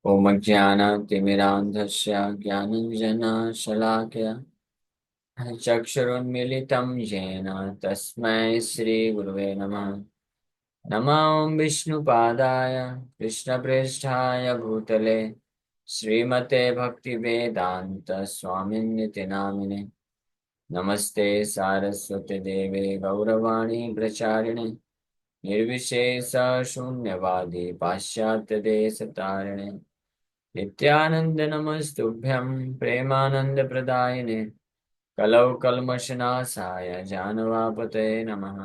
ॐ अज्ञानतिमिरान्धस्य ज्ञानाञ्जनशलाकया चक्षुरुन्मीलितं येन तस्मै श्रीगुरुवे नमः। नमो विष्णुपादाय कृष्णप्रेष्ठाय भूतले श्रीमते भक्तिवेदान्त स्वामिन्निति नामिने। नमस्ते सारस्वती देवे गौरवाणी प्रचारिणे निर्विशेष शून्यवादी पाश्चात्य देश तारिणे नित्यानंद नमस्तुभ्यं प्रेमानंद प्रदायिने कलौ कल्मषनाशाय जानवापतये नमः।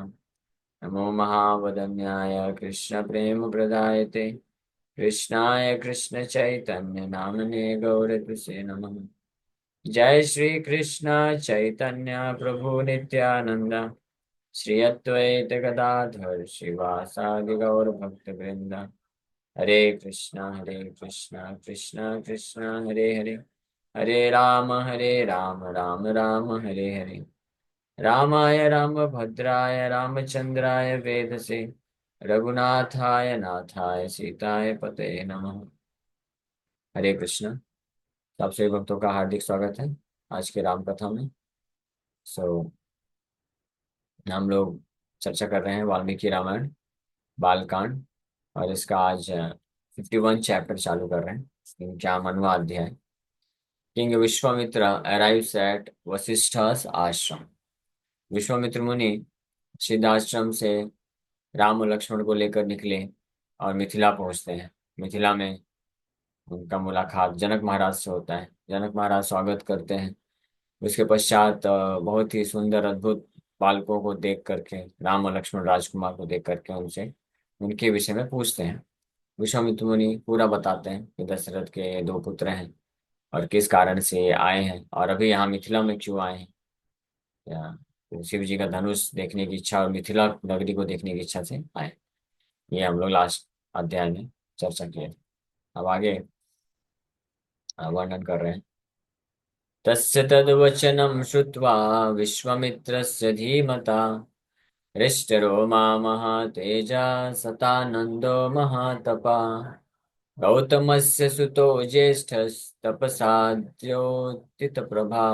नमो महावदन्याय कृष्ण प्रेम प्रदायते कृष्णाय कृष्ण चैतन्य नामने गौरतुसे नमः। जय श्री कृष्ण चैतन्य प्रभु नित्यानंद श्री अद्वैत गदाधर श्रीवासादि गौर भक्त वृंद। हरे कृष्णा कृष्णा कृष्णा हरे हरे, हरे राम राम राम हरे हरे। रामाय रामभद्राय रामचंद्राय वेधसे रघुनाथाय नाथाय सीताय पते नमः। हरे कृष्ण। सब सभी भक्तों का हार्दिक स्वागत है आज के राम कथा में। सो हम लोग चर्चा कर रहे हैं वाल्मीकि रामायण बालकांड, और इसका आज 51 चैप्टर चालू कर रहे हैं। इनका मनवा अध्याय। किंग विश्वामित्र अराइव्स एट वशिष्ठ's आश्रम। विश्वामित्र मुनि सिद्धाश्रम से राम और लक्ष्मण को लेकर निकले और मिथिला पहुंचते हैं। मिथिला में उनका मुलाकात जनक महाराज से होता है। जनक महाराज स्वागत करते हैं। उसके पश्चात बहुत ही सुंदर अद्भुत बालकों को देख करके, राम और लक्ष्मण राजकुमार को देख करके उनसे उनके विषय में पूछते हैं। विश्वामित्र मुनि पूरा बताते हैं कि दशरथ के दो पुत्र हैं और किस कारण से ये आए हैं और अभी यहाँ मिथिला में क्यों आए हैं। या तो शिव जी का धनुष देखने की इच्छा और मिथिला नगरी को देखने की इच्छा से आए। ये हम लोग लास्ट अध्याय में चर्चा किए थे। अब आगे वर्णन कर रहे हैं। तस्य तद्वचनं श्रुत्वा विश्वामित्रस्य धीमता हृष्टरोमा महातेजा सतानन्दो महातपा गौतमस्य सुतो ज्येष्ठस्तपसा द्योतितप्रभा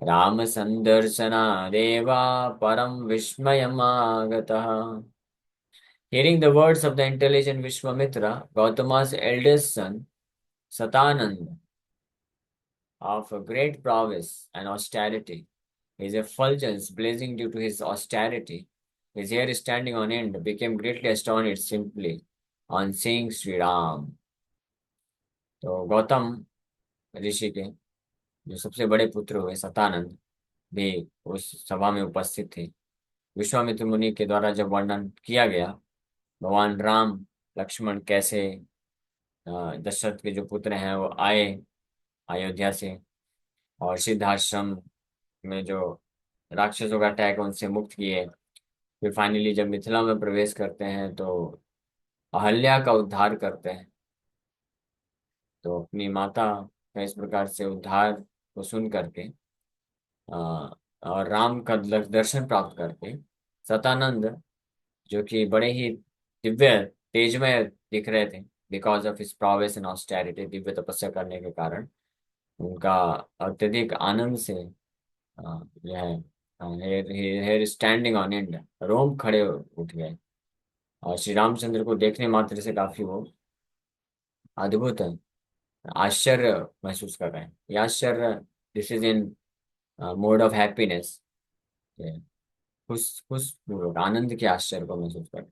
रामसन्दर्शनादेवा परं विस्मयमागतः। Hearing the words of the intelligent Vishwamitra, Gautama's eldest son, Satananda, of great prowess and austerity, his effulgence blazing due to his austerity, his hair standing on end, became greatly astonished simply on seeing Sri Ram. तो गौतम ऋषि के जो सबसे बड़े पुत्र हुए सतानंद भी उस सभा में उपस्थित थे। विश्वामित्र मुनि के द्वारा जब वर्णन किया गया भगवान राम लक्ष्मण कैसे दशरथ के जो पुत्र हैं वो आए अयोध्या से और सिद्धाश्रम में जो राक्षसों का अटैक उनसे मुक्त किए, फिर फाइनली जब मिथिला में प्रवेश करते हैं तो अहल्या का उद्धार करते हैं। तो अपनी माता का इस प्रकार से उद्धार को सुन करके अ, और राम का दर्शन प्राप्त करके सतानंद, जो कि बड़े ही दिव्य तेजमय दिख रहे थे because of his prowess and austerity, Divya तपस्या करने के कारण उनका अत्यधिक आनंद से जो है hair hair standing on end, रोम खड़े उठ गए और श्री रामचंद्र को देखने मात्र से काफी वो अद्भुत आश्चर्य महसूस कर रहे हैं। ये आश्चर्य this is in mode of happiness, खुश खुश आनंद के आश्चर्य को महसूस कर।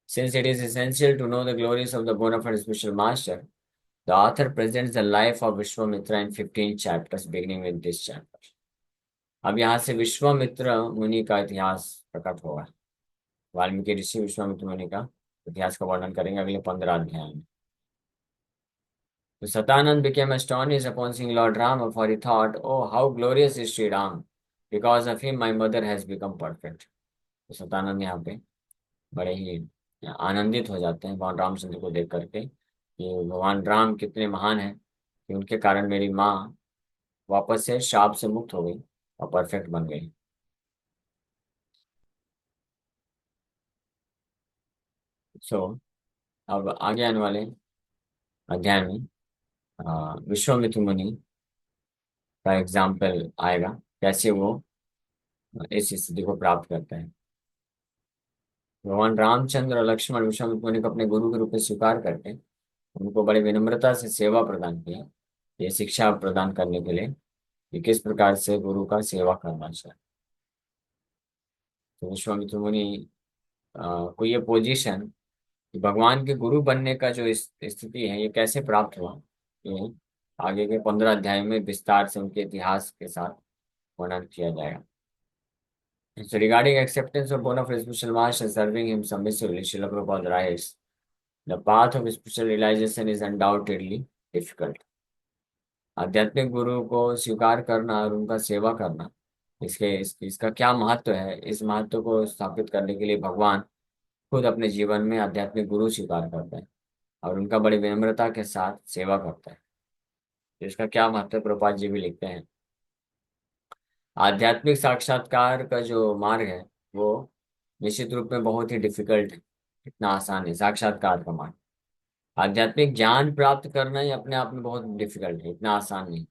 Since it is essential to know the glories of the bona fide spiritual master, the author presents the life of Vishwamitra in 15 chapters, beginning with this chapter. अब यहाँ से विश्वामित्र मुनि का इतिहास प्रकट होगा। वाल्मीकि ऋषि विश्वामित्र मुनि का इतिहास का वर्णन करेंगे अगले 15 अध्याय में। So Satanand became astonished upon seeing Lord Rama, for he thought, "Oh, how glorious is Sri Ram! Because of him, my mother has become perfect." तो सतानंद यहाँ पे बड़े ही आनंदित हो जाते हैं भगवान रामचंद्र को देख करके कि भगवान राम कितने महान हैं कि उनके कारण मेरी माँ वापस से शाप से मुक्त हो गई और परफेक्ट बन गई। सो अब आगे आने वाले अध्याय में विश्वामित्र मुनि का एग्जाम्पल आएगा, कैसे वो इस स्थिति को प्राप्त करते हैं। भगवान रामचंद्र और लक्ष्मण विश्वामित्र मुनि को अपने गुरु के रूप में स्वीकार करके उनको बड़ी विनम्रता से सेवा प्रदान किया, ये शिक्षा प्रदान करने के लिए कि किस प्रकार से गुरु का सेवा करना चाहिए। तो विश्वामित्र मुनि को ये पोजीशन, भगवान के गुरु बनने का जो स्थिति है, ये कैसे प्राप्त हुआ, ये आगे के 15 अध्याय में विस्तार से उनके इतिहास के साथ वर्णन किया जाएगा। So regarding acceptance of one of his spiritual master serving him submissively, Srila Prabhupada writes, the path of spiritual realization is undoubtedly difficult. आध्यात्मिक गुरु को स्वीकार करना और उनका सेवा करना, इसका क्या महत्व है, इस महत्व को स्थापित करने के लिए भगवान खुद अपने जीवन में आध्यात्मिक गुरु स्वीकार करते हैं और उनका बड़ी विनम्रता के साथ सेवा करते हैं। तो इसका क्या महत्व है, प्रभुपाद जी भी लिखते हैं, आध्यात्मिक साक्षात्कार का जो मार्ग है वो निश्चित रूप में बहुत ही डिफिकल्ट है, इतना आसान है साक्षात्कार का मार्ग। आध्यात्मिक ज्ञान प्राप्त करना ही अपने आप में बहुत डिफिकल्ट है, इतना आसान नहीं।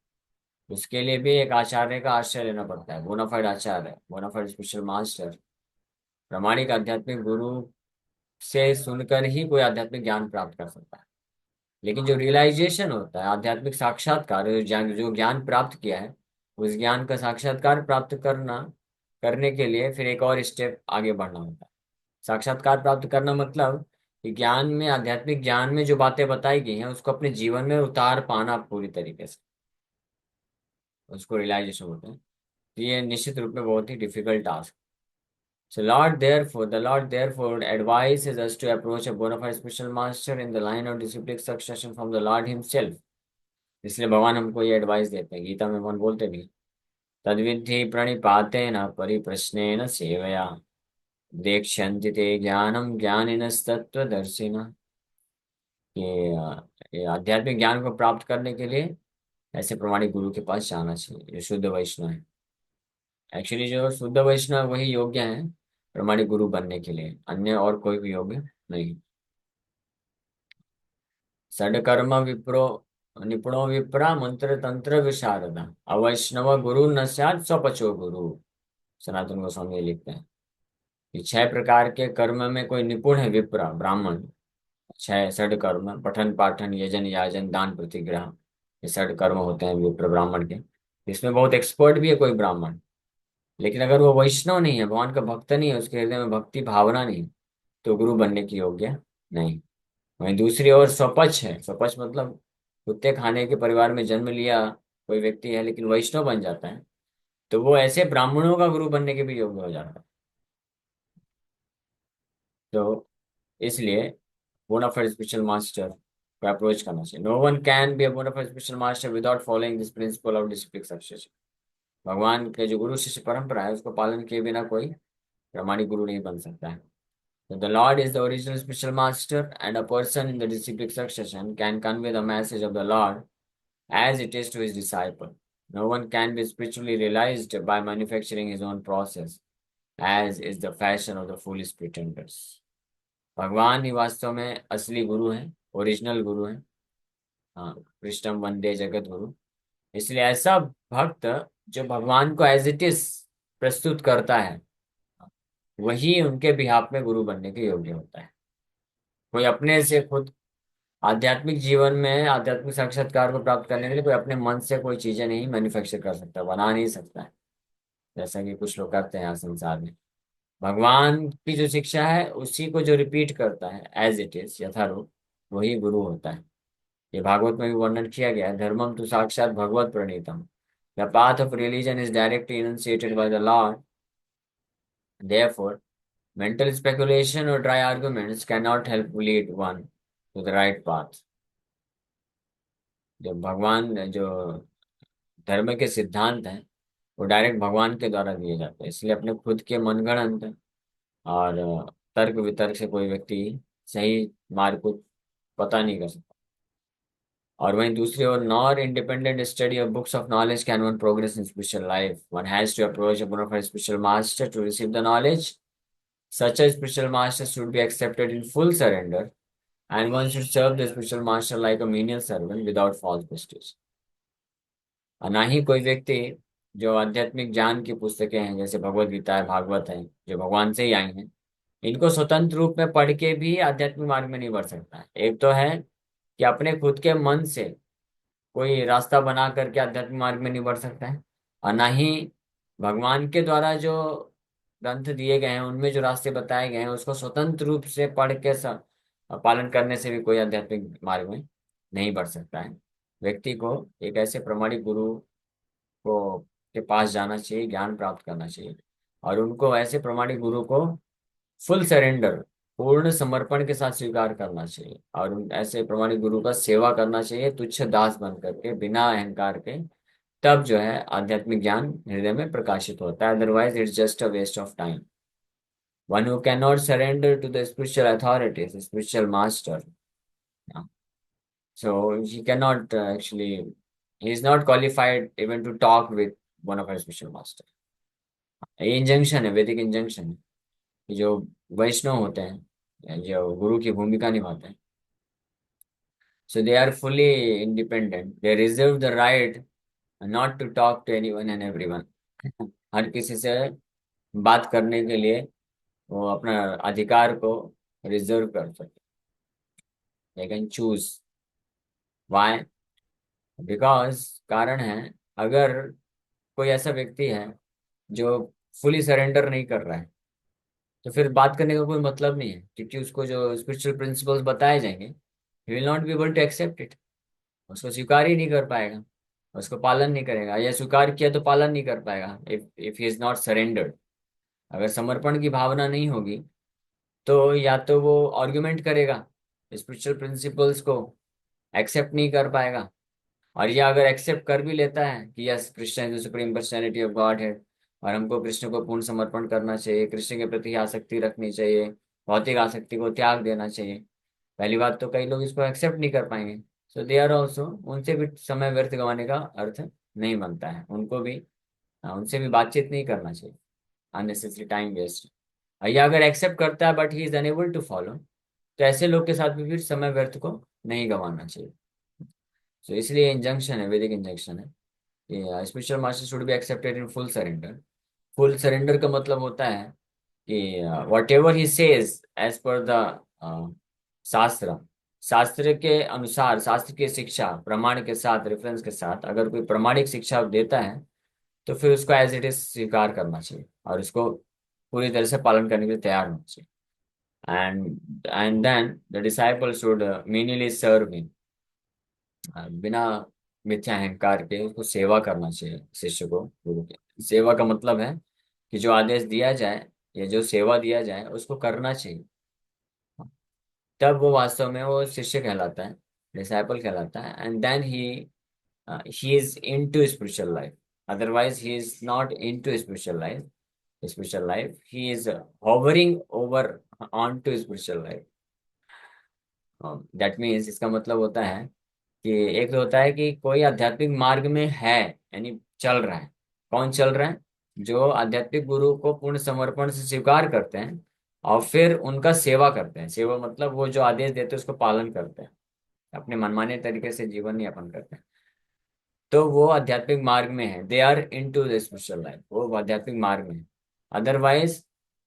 उसके लिए भी एक आचार्य का आश्रय लेना पड़ता है, बोनाफाइड आचार्य, बोनाफाइड स्पिरिचुअल मास्टर, प्रामाणिक आध्यात्मिक गुरु से सुनकर ही कोई आध्यात्मिक ज्ञान प्राप्त कर सकता है। लेकिन जो रियलाइजेशन होता है, आध्यात्मिक साक्षात्कार, जो ज्ञान प्राप्त किया है, उस ज्ञान का साक्षात्कार प्राप्त करने के लिए फिर एक और स्टेप आगे बढ़ना होता है। साक्षात्कार प्राप्त करना मतलब कि ज्ञान में, आध्यात्मिक ज्ञान में जो बातें बताई गई हैं उसको अपने जीवन में उतार पाना पूरी तरीके से, उसको रियलाइजेशन होता है। तो ये निश्चित रूप में बहुत ही difficult task. So the Lord therefore advises us to approach a bona fide spiritual master in the line of disciplic succession from the Lord himself. इसलिए भगवान हमको ये एडवाइस देते हैं, गीता में भगवान बोलते भी, तद्विद्धि प्रणिपातेन परिप्रश्नेन सेवया देक्ष्यन्ति ते ज्ञानम ज्ञानिनस्तत्त्वदर्शिनः। ये आध्यात्मिक ज्ञान को प्राप्त करने के लिए ऐसे प्रमाणिक गुरु के पास जाना चाहिए, जो शुद्ध वैष्णव है। एक्चुअली जो शुद्ध वैष्णव वही योग्य है प्रमाणिक गुरु बनने के लिए, अन्य और कोई भी योग्य नहीं। षडकर्म विप्रो निपुणो विप्रा मंत्र तंत्र विशारदा अवैष्णव गुरु न स्यात् स्वपचो गुरु, सनातन गोस्वामी लिखते हैं कि 6 प्रकार के कर्म में कोई निपुण है विप्रा, ब्राह्मण। 6 षडकर्म, पठन पाठन यजन याजन दान प्रतिग्रह, ये षडकर्म होते हैं विप्र ब्राह्मण के। इसमें बहुत एक्सपर्ट भी है कोई ब्राह्मण, लेकिन अगर वो वैष्णव नहीं है, भगवान का भक्त नहीं है, उसके हृदय में भक्ति भावना नहीं, तो गुरु बनने की योग्य नहीं। वहीं दूसरी ओर स्वपच है, स्वपच मतलब कुत्ते खाने के परिवार में जन्म लिया कोई व्यक्ति है लेकिन वैष्णव बन जाता है, तो वो ऐसे ब्राह्मणों का गुरु बनने के भी योग्य हो जाता है। तो इसलिए बोनाफाइड स्पिरिचुअल मास्टर को अप्रोच करना चाहिए। No one can be a bona fide spiritual master without following this principle of discipline succession. भगवान के जो गुरु शिष्य परंपरा है उसको पालन किए बिना कोई प्रामाणिक गुरु नहीं बन सकता है। So the Lord is the original spiritual master, and a person in the disciplic succession can convey the message of the Lord as it is to his disciple. No one can be spiritually realized by manufacturing his own process, as is the fashion of the foolish pretenders. भगवान ही वास्तव में असली गुरु हैं, original गुरु हैं। हाँ, कृष्णम वंदे जगत गुरु। इसलिए ऐसा भक्त जो भगवान को एज इट इज प्रस्तुत करता है, वही उनके बिहाफ में गुरु बनने के योग्य होता है। कोई अपने से खुद आध्यात्मिक जीवन में आध्यात्मिक साक्षात्कार को प्राप्त करने के लिए कोई अपने मन से कोई चीजें नहीं मैन्युफैक्चर कर सकता, बना नहीं सकता है, जैसा कि कुछ लोग करते हैं यहाँ संसार में। भगवान की जो शिक्षा है उसी को जो रिपीट करता है एज इट इज यथारूप, वही गुरु होता है। ये भागवत में भी वर्णन किया गया है, धर्मम तो साक्षात भगवत प्रणीतम, the path of religion is directly initiated by the Lord, therefore mental speculation or dry arguments cannot help lead one to the right path। जो भगवान, जो धर्म के सिद्धांत हैं वो डायरेक्ट भगवान के द्वारा दिए जाते हैं, इसलिए अपने खुद के मनगढ़ंत और तर्क वितर्क से कोई व्यक्ति सही मार्ग को पता नहीं कर सकता। और वहीं दूसरी ओर, nor independent study of books of knowledge can one progress in spiritual life. One has to approach a bona fide spiritual master to receive the knowledge. Such a spiritual master should be accepted in full surrender And one should serve the spiritual master like a menial servant without false prestige. और ना ही कोई व्यक्ति जो आध्यात्मिक ज्ञान की पुस्तकें हैं, जैसे भगवत गीता है, भागवत है, जो भगवान से ही आई हैं, इनको स्वतंत्र रूप में पढ़ के भी आध्यात्मिक मार्ग में नहीं बढ़ सकता है। एक तो है कि अपने खुद के मन से कोई रास्ता बना करके आध्यात्मिक मार्ग में नहीं बढ़ सकता है, और ना ही भगवान के द्वारा जो ग्रंथ दिए गए हैं उनमें जो रास्ते बताए गए हैं उसको स्वतंत्र रूप से पढ़ के पालन करने से भी कोई आध्यात्मिक मार्ग में नहीं बढ़ सकता है। व्यक्ति को एक ऐसे प्रमाणिक गुरु को के पास जाना चाहिए, ज्ञान प्राप्त करना चाहिए, और उनको ऐसे प्रमाणिक गुरु को फुल सरेंडर, पूर्ण समर्पण के साथ स्वीकार करना चाहिए, और उन ऐसे प्रमाणिक गुरु का सेवा करना चाहिए तुच्छ दास बन करके, बिना अहंकार के। तब जो है आध्यात्मिक ज्ञान हृदय में प्रकाशित होता है, otherwise it's just a waste of time. One who can not surrender to the spiritual authorities, spiritual master, so he cannot actually, he is not qualified even to talk with one of our spiritual master. ये injunction है, वैदिक injunction है कि जो वैष्णव होते हैं, जो गुरु की भूमिका निभाते हैं, so they are fully independent, they reserve the right not to talk to anyone and everyone. हर किसी से बात करने के लिए वो अपना अधिकार को रिजर्व कर सकते, they can choose. Why? Because कारण है, अगर कोई ऐसा व्यक्ति है जो फुली सरेंडर नहीं कर रहा है, तो फिर बात करने का कोई मतलब नहीं है, क्योंकि उसको जो स्पिरिचुअल प्रिंसिपल्स बताए जाएंगे he will not be able to accept it. उसको स्वीकार ही नहीं कर पाएगा, उसको पालन नहीं करेगा, या स्वीकार किया तो पालन नहीं कर पाएगा, if he is not surrendered. अगर समर्पण की भावना नहीं होगी तो या तो वो आर्ग्यूमेंट करेगा, स्पिरिचुअल प्रिंसिपल्स को एक्सेप्ट नहीं कर पाएगा, और ये अगर एक्सेप्ट कर भी लेता है कि yes Krishna is the supreme personality of God है, और हमको कृष्ण को पूर्ण समर्पण करना चाहिए, कृष्ण के प्रति आसक्ति रखनी चाहिए, भौतिक आसक्ति को त्याग देना चाहिए, पहली बात तो कई लोग इसको एक्सेप्ट नहीं कर पाएंगे। सो दे आर ऑल्सो, उनसे भी समय व्यर्थ गंवाने का अर्थ नहीं बनता है, उनको भी उनसे भी बातचीत नहीं करना चाहिए, अननेसेसरी टाइम वेस्ट। या अगर एक्सेप्ट करता है but he is unable to follow, तो ऐसे लोग के साथ भी फिर समय व्यर्थ को नहीं गंवाना चाहिए। सो इसलिए इंजंक्शन है, वैदिक इंजंक्शन है कि spiritual master should be accepted in full surrender. Full surrender का मतलब होता है कि whatever he says as per the shastra, शास्त्र के अनुसार, शास्त्र की शिक्षा प्रमाण के साथ, रेफरेंस के साथ अगर कोई प्रमाणिक शिक्षा देता है तो फिर उसको एज इट इज स्वीकार करना चाहिए, और उसको पूरी तरह से पालन करने के लिए तैयार होना चाहिए। And then the disciple should menially serve him, बिना मिथ्या अहंकार के उसको सेवा करना चाहिए, शिष्य को गुरु के। सेवा का मतलब है कि जो आदेश दिया जाए या जो सेवा दिया जाए उसको करना चाहिए, तब वो वास्तव में वो शिष्य कहलाता है, डिसाइपल कहलाता है। And then he is into spiritual life, otherwise he is not into spiritual life. Spiritual life he is hovering over on to spiritual life. That means, इसका मतलब होता है कि एक तो होता है कि कोई आध्यात्मिक मार्ग में है, यानी चल रहा है। कौन चल रहा है? जो आध्यात्मिक गुरु को पूर्ण समर्पण से स्वीकार करते हैं और फिर उनका सेवा करते हैं। सेवा मतलब वो जो आदेश देते हैं उसको पालन करते हैं, अपने मनमाने तरीके से जीवन यापन करते हैं, तो वो आध्यात्मिक मार्ग में है। They are in to the spiritual life, वो आध्यात्मिक मार्ग में है। अदरवाइज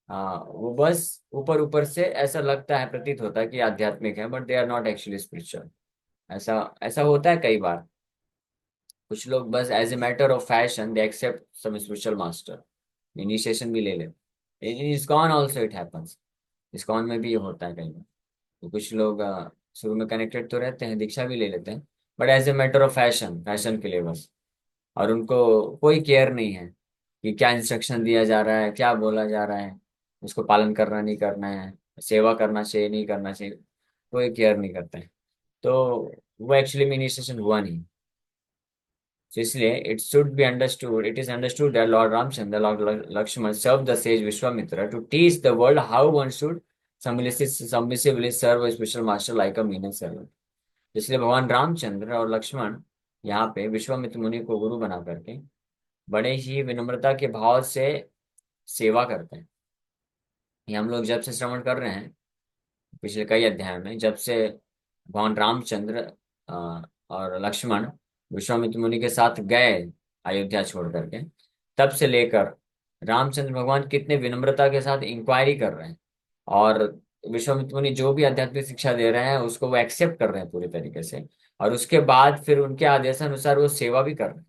वो बस ऊपर ऊपर से ऐसा लगता है, प्रतीत होता है कि आध्यात्मिक है, but they are not actually spiritual. ऐसा ऐसा होता है कई बार। कुछ लोग बस as a matter of fashion they accept some spiritual master, initiation भी ले लेते। In ISKCON also it happens, ISKCON में भी ये होता है कई बार। तो कुछ लोग शुरू में कनेक्टेड तो रहते हैं, दीक्षा भी ले लेते हैं, but as a matter of fashion, fashion के लिए बस। और उनको कोई केयर नहीं है कि क्या इंस्ट्रक्शन दिया जा रहा है, क्या बोला जा रहा है, उसको पालन करना नहीं करना है, सेवा करना चाहिए नहीं करना चाहिए, कोई केयर नहीं करते हैं। तो वो एक्चुअली में इनिशिएशन हुआ नहीं। तो इसलिए it is understood that lord Ramachandra, lord Lakshman serve the sage Vishwamitra to teach the world how one should submissively serve special master like a menial servant. इसलिए भगवान रामचंद्र और लक्ष्मण यहाँ पे विश्वामित्र मुनि को गुरु बना करके बड़े ही विनम्रता के भाव से सेवा करते हैं। ये हम लोग जब से श्रवण कर रहे हैं, पिछले कई अध्याय में, जब से भगवान रामचंद्र और लक्ष्मण विश्वामित्र मुनि के साथ गए अयोध्या छोड़ करके, तब से लेकर रामचंद्र भगवान कितने विनम्रता के साथ इंक्वायरी कर रहे हैं, और विश्वामित्र मुनि जो भी आध्यात्मिक शिक्षा दे रहे हैं उसको वो एक्सेप्ट कर रहे हैं पूरी तरीके से, और उसके बाद फिर उनके आदेशानुसार वो सेवा भी कर रहे हैं।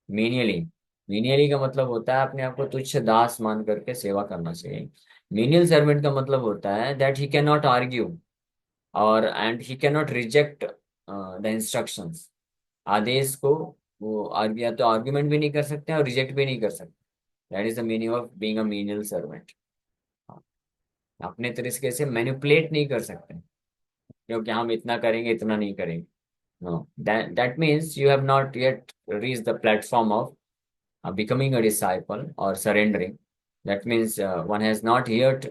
मीनियली, मीनियली का मतलब होता है अपने आप को तुच्छ दास मान करके सेवा करना चाहिए। मीनियल सर्वेंट का मतलब होता है that he can not argue और and he can not reject the instructions. आदेश को वो या तो आर्ग्यूमेंट भी नहीं कर सकते और रिजेक्ट भी नहीं कर सकते। That is the meaning of being a menial servant. अपने तरीके से मैनिपुलेट नहीं कर सकते, क्योंकि हम इतना करेंगे इतना नहीं करेंगे। No, that means you have not yet reach the platform of becoming a disciple or surrendering. That means one has not yet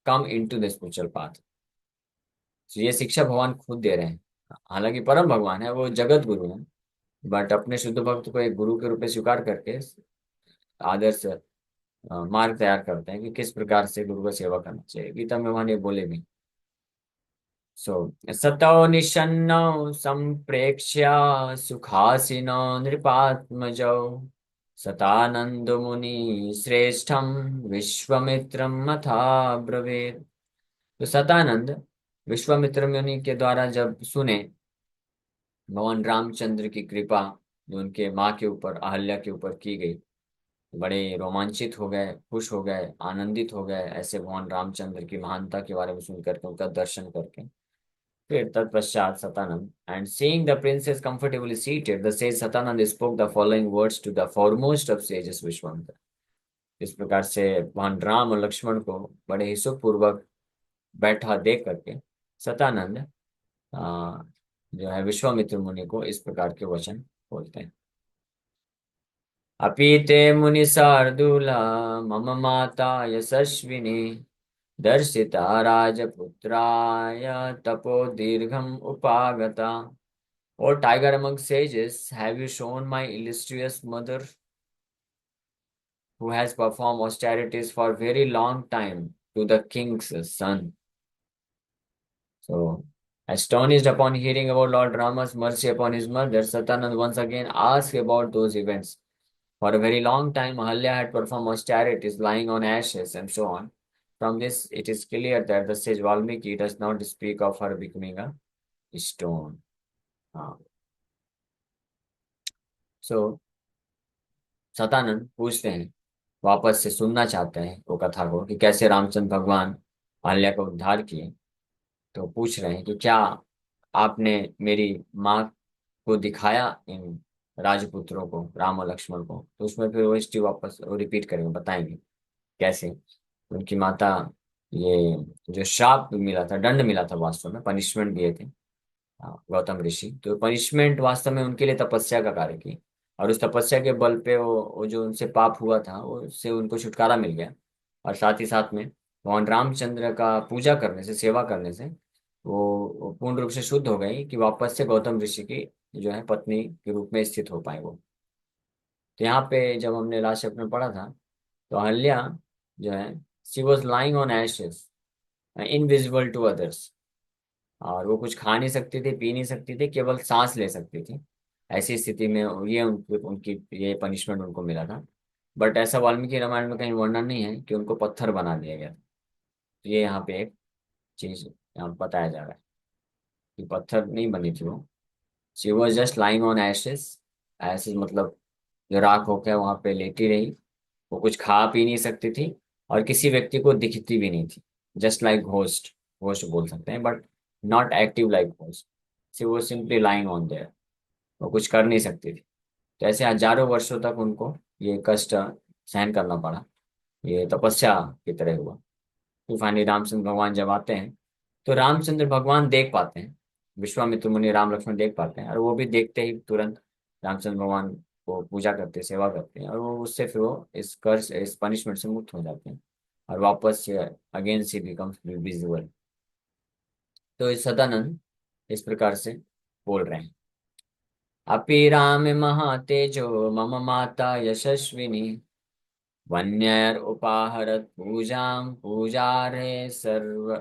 come into the spiritual path. So ये शिक्षा भगवान खुद दे रहे हैं। हालांकि परम भगवान है, वो जगत गुरु है, बट अपने शुद्ध भक्त को एक गुरु के रूप में स्वीकार करके आदर्श मार्ग तैयार करते हैं कि किस प्रकार से गुरु का सेवा करना चाहिए। गीता में वहां ये बोले भी। सो सतो निशन्नो संप्रेक्ष्य सुखासिनो नृपात्मजौ सतानंद मुनि श्रेष्ठम विश्वामित्रम मथा ब्रवीत। तो सतानंद विश्वामित्र मुनि के द्वारा जब सुने भगवान रामचंद्र की कृपा जो उनके माँ के ऊपर, अहल्या के ऊपर की गई, बड़े रोमांचित हो गए, खुश हो गए, आनंदित हो गए ऐसे भगवान रामचंद्र की महानता के बारे में सुन करके, उनका दर्शन करके। फिर तत्पश्चात Satanand, and seeing the princess comfortably seated, the sage Satanand spoke the following words to the foremost of sages Vishwamitra। इस प्रकार से भगवान राम और लक्ष्मण को बड़े ही सुखपूर्वक बैठा देख करके सतानंद आ, जो है विश्वामित्र मुनि को इस प्रकार के वचन बोलते हैं। अपि ते मुनि शार्दूला मम माता यशस्विनी दर्शिता राजपुत्राय तपो दीर्घम उपागता। O tiger among sages, have you shown my illustrious mother, who has performed austerities for very long time, to the king's son? So, astonished upon hearing about Lord Rama's mercy upon his mother, Satanand once again asked about those events. For a very long time, Ahalya had performed austerities, lying on ashes, and so on. From this, it is clear that the sage Valmiki does not speak of her becoming a stone. Uh, so, Satanand पूछते हैं, वापस से सुनना चाहते हैं वो कथा को कि कैसे रामचंद्र भगवान अहल्या का उद्धार किए। तो पूछ रहे हैं कि क्या आपने मेरी माँ को दिखाया इन राजपुत्रों को, राम और लक्ष्मण को। तो उसमें फिर वो हिस्ट्री वापस वो रिपीट करेंगे, बताएंगे कैसे उनकी माता, ये जो श्राप मिला था, दंड मिला था, वास्तव में पनिशमेंट दिए थे गौतम ऋषि, तो पनिशमेंट वास्तव में उनके लिए तपस्या का कार्य की, और उस तपस्या के बल पे वो जो उनसे पाप हुआ था वो उससे उनको छुटकारा मिल गया। और साथ ही साथ में भगवान रामचंद्र का पूजा करने से, सेवा करने से वो पूर्ण रूप से शुद्ध हो गई कि वापस से गौतम ऋषि की जो है पत्नी के रूप में स्थित हो पाए वो। तो यहाँ पे जब हमने लास्ट चैप्टर में पढ़ा था, तो अहल्या जो है, she was lying on ashes, invisible to others, और वो कुछ खा नहीं सकती थी, पी नहीं सकती थी, केवल सांस ले सकती थी। ऐसी स्थिति में ये उनकी उनकी ये पनिशमेंट उनको मिला था। बट ऐसा वाल्मीकि रामायण में कहीं वर्णन नहीं है कि उनको पत्थर बना दिया गया था। तो ये यहाँ पे एक चीज यहाँ बताया जा रहा है कि पत्थर नहीं बनी थी वो। She was just lying on ashes. Ashes मतलब जो राख होकर वहां पे लेटी रही। वो कुछ खा पी नहीं सकती थी और किसी व्यक्ति को दिखती भी नहीं थी। जस्ट लाइक घोस्ट, घोस्ट बोल सकते हैं, but not active like ghost. She was simply lying on their. वो कुछ कर नहीं सकती थी। तो ऐसे हजारों वर्षों तक उनको ये कष्ट सहन करना पड़ा। ये तपस्या की तरह हुआ। फिर फाइनली रामचंद्र भगवान जब आते हैं, तो रामचंद्र भगवान देख पाते हैं, विश्वामित्र मुनि राम लक्ष्मण देख पाते हैं, और वो भी देखते ही तुरंत रामचंद्र भगवान को पूजा करते हैं, सेवा करते हैं, और वो उससे फिर वो इस कर्ज, इस पनिशमेंट से मुक्त हो जाते हैं, और वापस अगेन सी बिकम्स विजिबल। तो इस सदानंद इस प्रकार से बोल रहे हैं। अपि राम महातेजो मम माता यशस्विनी वन्यर उपाहरत पूजां पूजारे सर्व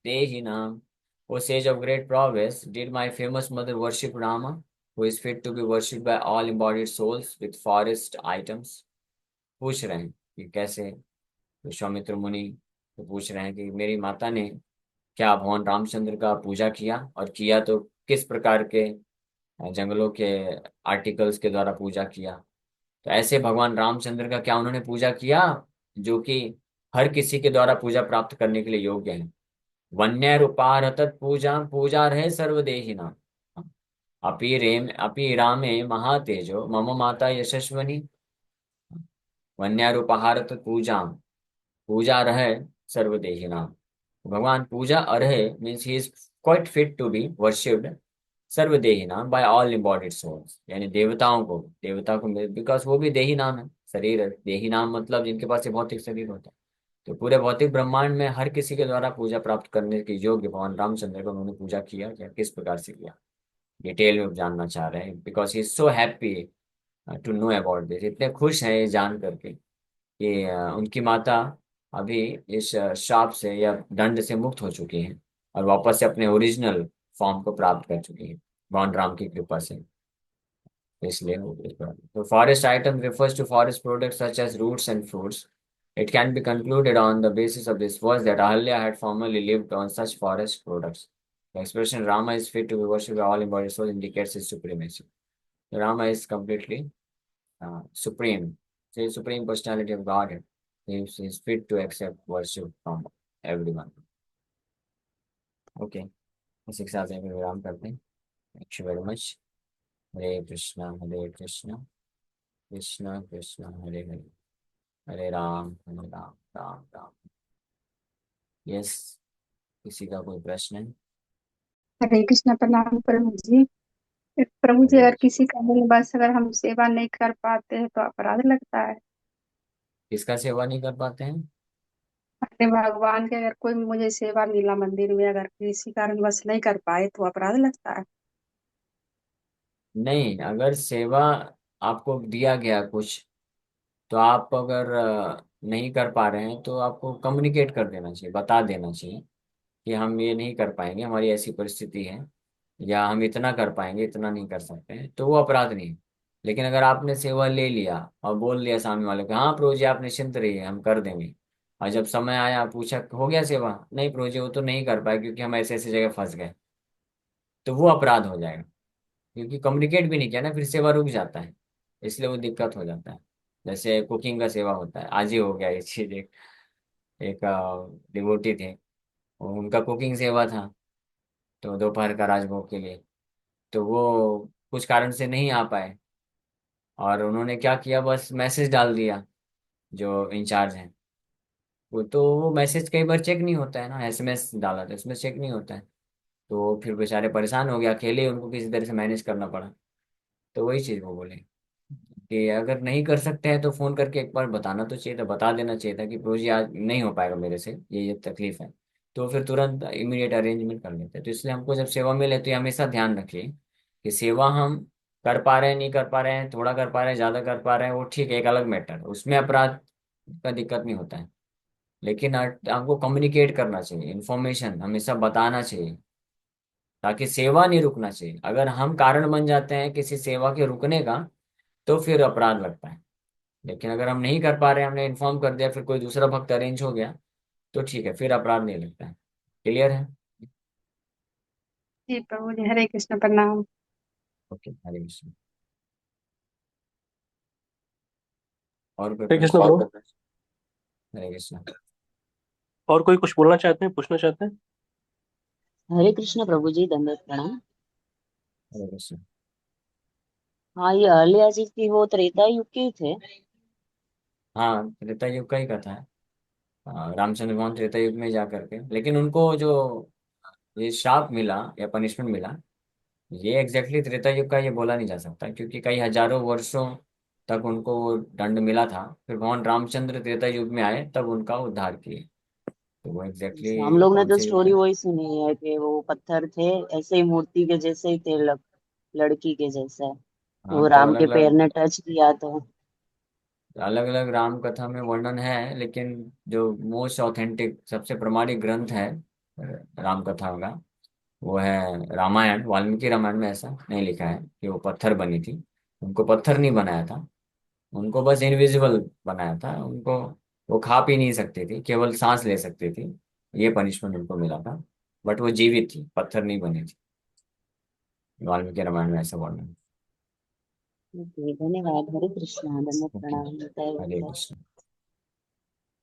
Dehinam. O sage of great prowess, did my famous mother worship Rama, who is fit to be worshipped by all embodied souls with forest items? पूछ रहे हैं कि कैसे विश्वामित्र मुनि तो पूछ रहे हैं कि मेरी माता ने क्या भगवान रामचंद्र का पूजा किया, और किया तो किस प्रकार के जंगलों के आर्टिकल्स के द्वारा पूजा किया। तो ऐसे भगवान रामचंद्र का क्या उन्होंने पूजा किया जो कि हर किसी के द्वारा पूजा प्राप्त करने के लिए योग्य है। वन्य रूपारतत पूजा पूजा रहे सर्वदेहिना, अपि रामे महातेजो मम माता यशस्वनी। वन्य रूपारतत पूजा पूजा रहे सर्वदेहिना, भगवान पूजा अर्हे means he is quite fit to be worshipped सर्वदेहिना बाय ऑल इम्बॉडीड सोल्स, यानी देवताओं को, देवता को, बिकॉज वो भी देही नाम है, शरीर है। देही नाम मतलब जिनके पास ये भौतिक शरीर होता है। तो पूरे भौतिक ब्रह्मांड में हर किसी के द्वारा पूजा प्राप्त करने के योग्य भगवान रामचंद्र को उन्होंने पूजा किया, क्या किस प्रकार से किया, डिटेल में जानना चाह रहे हैं, because he is so happy to know about this. इतने खुश हैं ये जान करके कि उनकी माता अभी इस श्राप से या दंड से मुक्त हो चुकी हैं और वापस से अपने ओरिजिनल फॉर्म को प्राप्त कर चुकी हैं भगवान राम की कृपा से। इसलिए वो इस बात- तो forest item refers to forest products such as roots and fruits. It can be concluded on the basis of this verse that Ahalya had formerly lived on such forest products. The expression Rama is fit to be worshipped by all embodied souls indicates his supremacy. Rama is completely supreme. So he is supreme personality of Godhead. He is fit to accept worship from everyone. Okay. इस शिक्षा से फिर विराम करते हैं। Thank you very much. Hare Krishna Krishna Krishna Hare Hare, Hare Ram Ram Ram. Yes, किसी का कोई प्रश्न है? हरे कृष्ण। प्रणाम प्रभु जी। प्रभु जी, हरे अगर कृष्ण। किसी कारणवश अगर हम सेवा नहीं कर पाते हैं तो अपराध लगता है। किसका सेवा नहीं कर पाते हैं? अपने भगवान के अगर कोई मुझे सेवा मिला मंदिर में, अगर किसी कारणवश नहीं कर पाए तो अपराध लगता है। नहीं, अगर सेवा आपको दिया गया कुछ, तो आप अगर नहीं कर पा रहे हैं तो आपको कम्युनिकेट कर देना चाहिए, बता देना चाहिए कि हम ये नहीं कर पाएंगे, हमारी ऐसी परिस्थिति है, या हम इतना कर पाएंगे, इतना नहीं कर सकते हैं, तो वो अपराध नहीं है। लेकिन अगर आपने सेवा ले लिया और बोल दिया सामने वाले को हाँ प्रभु जी आप निश्चिंत रहिए हम कर देंगे, और जब समय आया पूछा हो गया सेवा, नहीं प्रभु जी वो तो नहीं कर पाए क्योंकि हम ऐसे ऐसी जगह फंस गए, तो वो अपराध हो जाएगा। क्योंकि कम्युनिकेट भी नहीं किया ना, फिर सेवा रुक जाता है, इसलिए वो दिक्कत हो जाता है। जैसे कुकिंग का सेवा होता है, आज ही हो गया ये चीज। एक डिवोटी थे, उनका कुकिंग सेवा था, तो दोपहर का राजभोग के लिए, तो वो कुछ कारण से नहीं आ पाए, और उन्होंने क्या किया बस मैसेज डाल दिया जो इंचार्ज हैं, वो मैसेज कई बार चेक नहीं होता है ना, एसएमएस डाला था उसमें चेक नहीं होता है, तो फिर बेचारे परेशान हो गया, अकेले उनको किसी तरह से मैनेज करना पड़ा। तो वही चीज़ वो बोले कि अगर नहीं कर सकते हैं तो फोन करके एक बार बताना तो चाहिए था, बता देना चाहिए था कि प्रोजी आज नहीं हो पाएगा मेरे से, ये तकलीफ है, तो फिर तुरंत इमीडिएट अरेंजमेंट कर लेते हैं। तो इसलिए हमको जब सेवा मिले तो ये हमेशा ध्यान रखिए कि सेवा हम कर पा रहे हैं, नहीं कर पा रहे हैं, थोड़ा कर पा रहे हैं, ज्यादा कर पा रहे हैं, वो ठीक है, एक अलग मैटर, उसमें अपराध का दिक्कत नहीं होता है। लेकिन आपको कम्युनिकेट करना चाहिए, इन्फॉर्मेशन हमेशा बताना चाहिए, ताकि सेवा नहीं रुकना चाहिए। अगर हम कारण बन जाते हैं किसी सेवा के रुकने का, तो फिर अपराध लगता है। लेकिन अगर हम नहीं कर पा रहे हैं, हमने इन्फॉर्म कर दिया, फिर कोई दूसरा भक्त अरेंज हो गया, तो ठीक है, फिर अपराध नहीं लगता है। क्लियर है? जी प्रभु जी, हरे कृष्ण। प्रणाम। ओके, हरे कृष्ण। और कोई हरे कृष्ण प्रश्न? ब्रो। हरे कृष्ण। और कोई कुछ बोलना चाहते हैं, पूछना चाहते हैं? हरे कृष्ण प्रभु जी, दंडवत प्रणाम। हरे कृष्ण। हाँ, ये अहल्या जी थी, वो त्रेता युग के थे। हाँ, त्रेता युग का ही कथा है। रामचंद्र भगवान त्रेता युग में जा करके, लेकिन उनको जो ये श्राप मिला या पनिशमेंट मिला, ये एग्जैक्टली त्रेता युग का ये बोला नहीं जा सकता, क्योंकि कई हजारों वर्षों तक उनको वो दंड मिला था, फिर भगवान रामचंद्र त्रेता युग में आए तब उनका उद्धार किए। तो वो अच्छा, हम एग्जैक्टली लोग ने कौन तो से युग स्टोरी का? वही सुनी है कि वो पत्थर थे, ऐसे ही मूर्ति के जैसे ही थे, लड़की के जैसा। हाँ, वो तो राम अलग के पैर अलग ने टच किया तो। अलग अलग राम कथा में वर्णन है, लेकिन जो मोस्ट ऑथेंटिक सबसे प्रमाणिक ग्रंथ है राम कथा का, वो है रामायण। वाल्मीकि रामायण में ऐसा नहीं लिखा है कि वो पत्थर बनी थी। उनको पत्थर नहीं बनाया था, उनको बस इनविजिबल बनाया था। उनको वो खा पी नहीं सकती थी, केवल सांस ले सकती थी। ये पनिशमेंट उनको मिला था, बट वो जीवित थी, पत्थर नहीं बनी थी। वाल्मीकि रामायण में ऐसा वर्णन है। ओके, धन्यवाद। हरे कृष्णा, धन्य ओके, प्रणाम, जय हरे माता। कृष्ण।